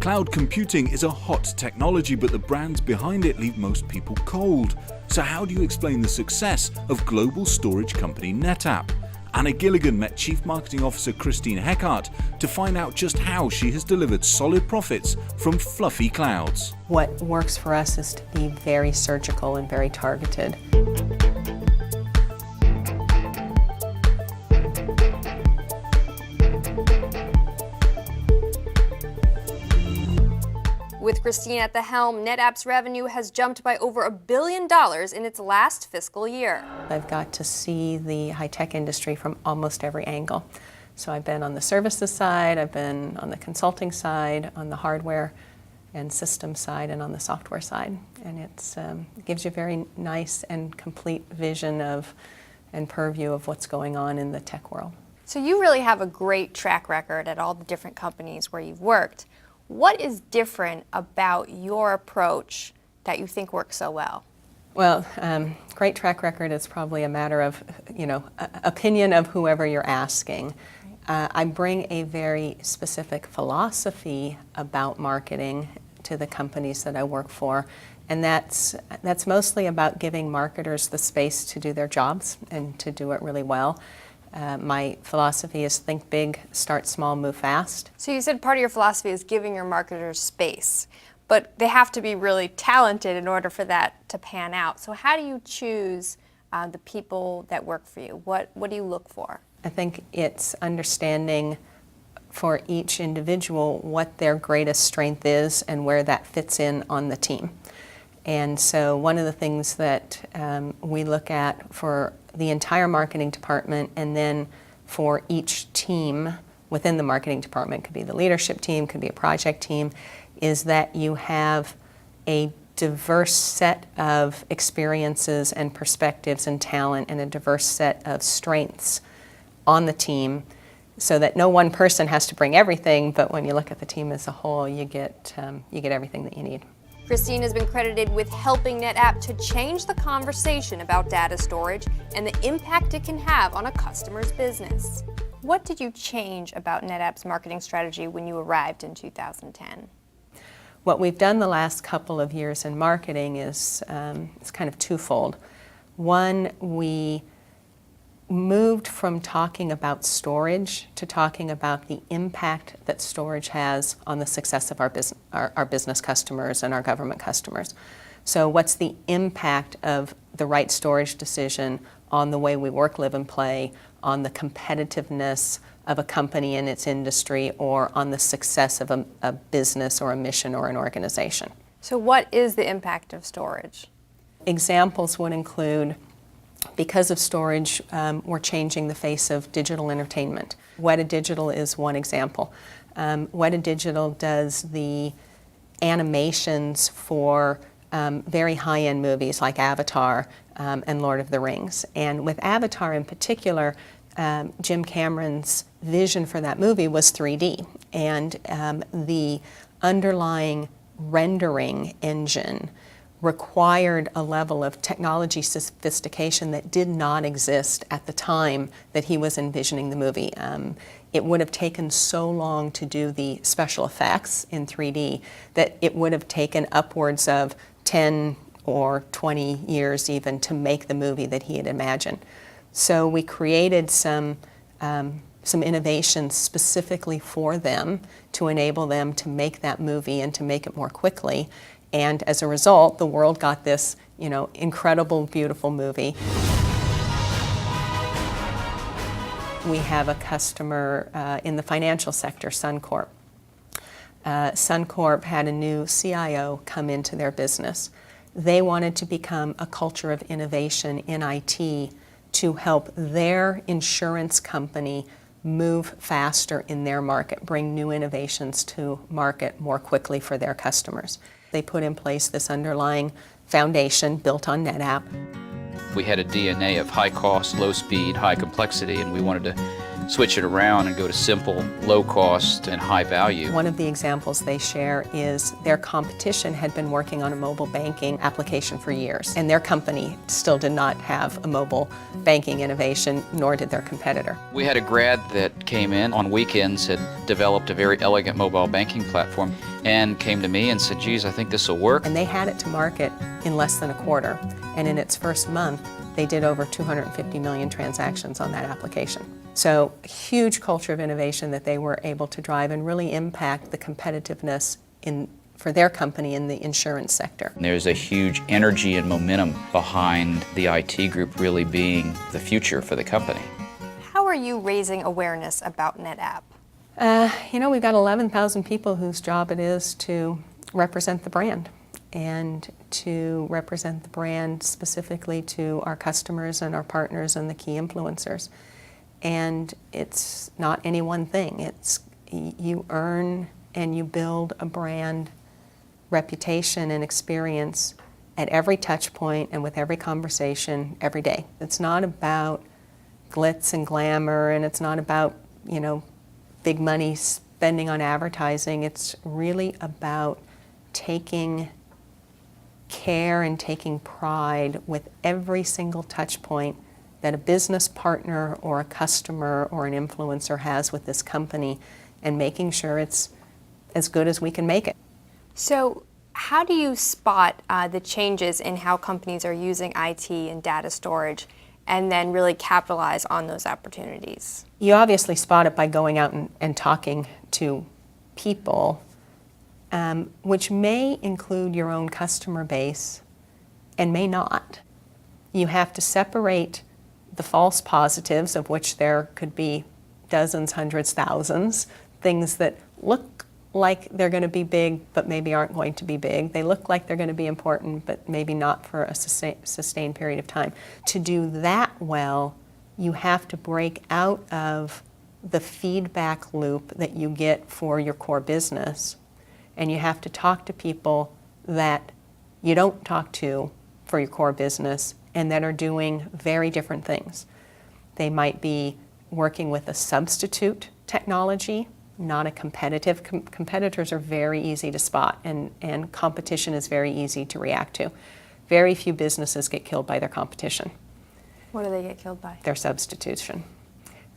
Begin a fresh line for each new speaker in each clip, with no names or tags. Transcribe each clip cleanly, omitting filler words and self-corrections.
Cloud computing is a hot technology, but the brands behind it leave most people cold. So how do you explain the success of global storage company NetApp? Anna Gilligan met Chief Marketing Officer Christine Heckart to find out just how she has delivered solid profits from fluffy clouds.
What works for us is to be very surgical and very targeted.
With Christine at the helm, NetApp's revenue has jumped by over $1 billion in its last fiscal year.
I've got to see the high-tech industry from almost every angle. So I've been on the services side, I've been on the consulting side, on the hardware and system side, and on the software side. And it gives you a very nice and complete vision of and purview of what's going on in the tech world.
So you really have a great track record at all the different companies where you've worked. What is different about your approach that you think works so well?
Well, great track record is probably a matter of, opinion of whoever you're asking. I bring a very specific philosophy about marketing to the companies that I work for, and that's mostly about giving marketers the space to do their jobs and to do it really well. My philosophy is think big, start small, move fast.
So you said part of your philosophy is giving your marketers space, but they have to be really talented in order for that to pan out. So how do you choose the people that work for you? What do you look for?
I think it's understanding for each individual what their greatest strength is and where that fits in on the team. And so one of the things that we look at for the entire marketing department, and then for each team within the marketing department, could be the leadership team, could be a project team, is that you have a diverse set of experiences and perspectives and talent and a diverse set of strengths on the team, so that no one person has to bring everything, but when you look at the team as a whole, you get everything that you need.
Christine has been credited with helping NetApp to change the conversation about data storage and the impact it can have on a customer's business. What did you change about NetApp's marketing strategy when you arrived in 2010?
What we've done the last couple of years in marketing is it's kind of twofold. One, we moved from talking about storage to talking about the impact that storage has on the success of our business customers and our government customers. So what's the impact of the right storage decision on the way we work, live, and play, on the competitiveness of a company in its industry, or on the success of a business or a mission or an organization?
So what is the impact of storage?
Examples would include, because of storage, we're changing the face of digital entertainment. Weta Digital is one example. Weta Digital does the animations for very high-end movies like Avatar and Lord of the Rings. And with Avatar in particular, Jim Cameron's vision for that movie was 3D. And the underlying rendering engine required a level of technology sophistication that did not exist at the time that he was envisioning the movie. It would have taken so long to do the special effects in 3D that it would have taken upwards of 10 or 20 years even to make the movie that he had imagined. So we created some innovations specifically for them to enable them to make that movie and to make it more quickly. And as a result, the world got this, incredible, beautiful movie. We have a customer in the financial sector, Suncorp. Suncorp had a new CIO come into their business. They wanted to become a culture of innovation in IT to help their insurance company move faster in their market, bring new innovations to market more quickly for their customers. They put in place this underlying foundation built on NetApp.
We had a DNA of high cost, low speed, high complexity, and we wanted to switch it around and go to simple, low cost, and high value.
One of the examples they share is their competition had been working on a mobile banking application for years, and their company still did not have a mobile banking innovation, nor did their competitor.
We had a grad that came in on weekends, had developed a very elegant mobile banking platform, and came to me and said, geez, I think this will work.
And they had it to market in less than a quarter, and in its first month, they did over 250 million transactions on that application. So huge culture of innovation that they were able to drive and really impact the competitiveness for their company in the insurance sector.
There's a huge energy and momentum behind the IT group really being the future for the company.
How are you raising awareness about NetApp?
We've got 11,000 people whose job it is to represent the brand, and to represent the brand specifically to our customers and our partners and the key influencers. And it's not any one thing. It's you earn and you build a brand reputation and experience at every touch point and with every conversation every day. It's not about glitz and glamour, and it's not about, big money spending on advertising. It's really about taking care and taking pride with every single touch point that a business partner or a customer or an influencer has with this company, and making sure it's as good as we can make it.
So how do you spot the changes in how companies are using IT and data storage, and then really capitalize on those opportunities?
You obviously spot it by going out and talking to people, which may include your own customer base and may not. You have to separate the false positives, of which there could be dozens, hundreds, thousands, things that look like they're going to be big but maybe aren't going to be big. They look like they're going to be important but maybe not for a sustained period of time. To do that well, you have to break out of the feedback loop that you get for your core business, and you have to talk to people that you don't talk to for your core business and that are doing very different things. They might be working with a substitute technology, not a competitive. Competitors are very easy to spot, and competition is very easy to react to. Very few businesses get killed by their competition.
What do they get killed by?
Their substitution.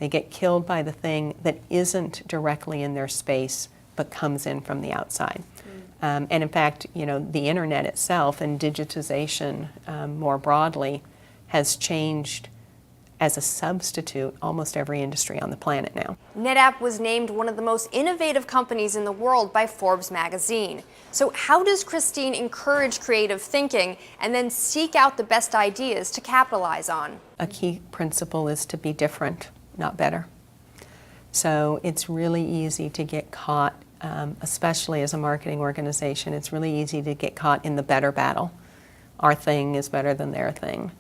They get killed by the thing that isn't directly in their space but comes in from the outside. And in fact, the internet itself and digitization more broadly has changed as a substitute almost every industry on the planet now.
NetApp was named one of the most innovative companies in the world by Forbes magazine. So how does Christine encourage creative thinking and then seek out the best ideas to capitalize on?
A key principle is to be different, not better. So it's really easy to get caught, especially as a marketing organization, it's really easy to get caught in the better battle. Our thing is better than their thing.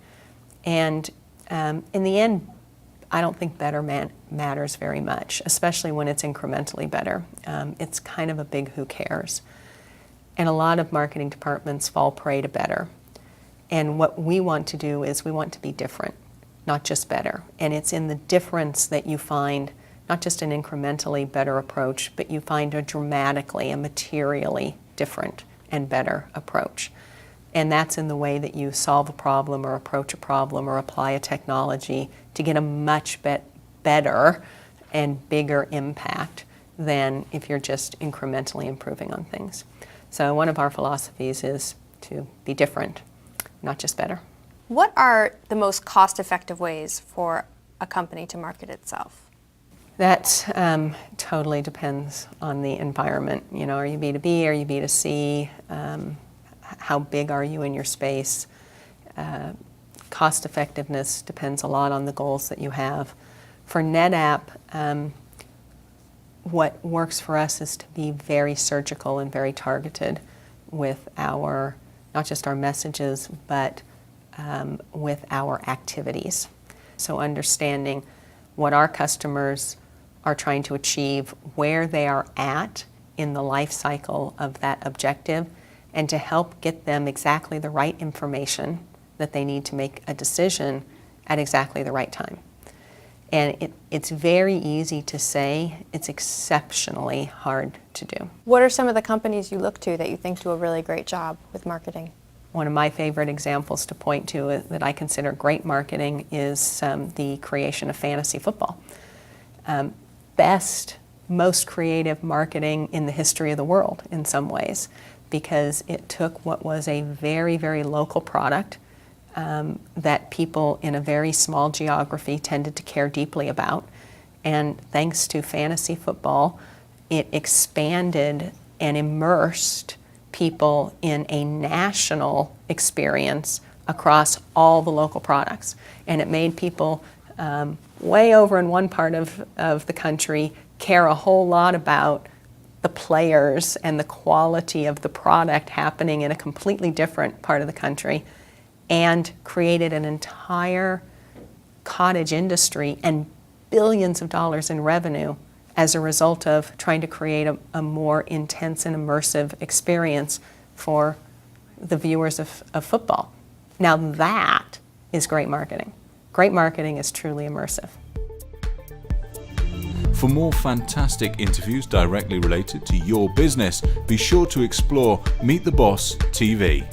And in the end, I don't think better matters very much, especially when it's incrementally better. It's kind of a big who cares. And a lot of marketing departments fall prey to better. And what we want to do is we want to be different, not just better. And it's in the difference that you find not just an incrementally better approach, but you find a dramatically, a materially different and better approach. And that's in the way that you solve a problem or approach a problem or apply a technology to get a much better and bigger impact than if you're just incrementally improving on things. So one of our philosophies is to be different, not just better.
What are the most cost-effective ways for a company to market itself?
That totally depends on the environment. Are you B2B, are you B2C? How big are you in your space? Cost effectiveness depends a lot on the goals that you have. For NetApp, what works for us is to be very surgical and very targeted with not just our messages, but with our activities. So understanding what our customers are trying to achieve, where they are at in the life cycle of that objective, and to help get them exactly the right information that they need to make a decision at exactly the right time. And it's very easy to say, it's exceptionally hard to do.
What are some of the companies you look to that you think do a really great job with marketing?
One of my favorite examples to point to that I consider great marketing is the creation of fantasy football. Best, most creative marketing in the history of the world in some ways, because it took what was a very, very local product that people in a very small geography tended to care deeply about, and thanks to fantasy football, it expanded and immersed people in a national experience across all the local products. And it made people way over in one part of the country care a whole lot about the players and the quality of the product happening in a completely different part of the country, and created an entire cottage industry and billions of dollars in revenue as a result of trying to create a more intense and immersive experience for the viewers of football. Now that is great marketing. Great marketing is truly immersive.
For more fantastic interviews directly related to your business, be sure to explore Meet the Boss TV.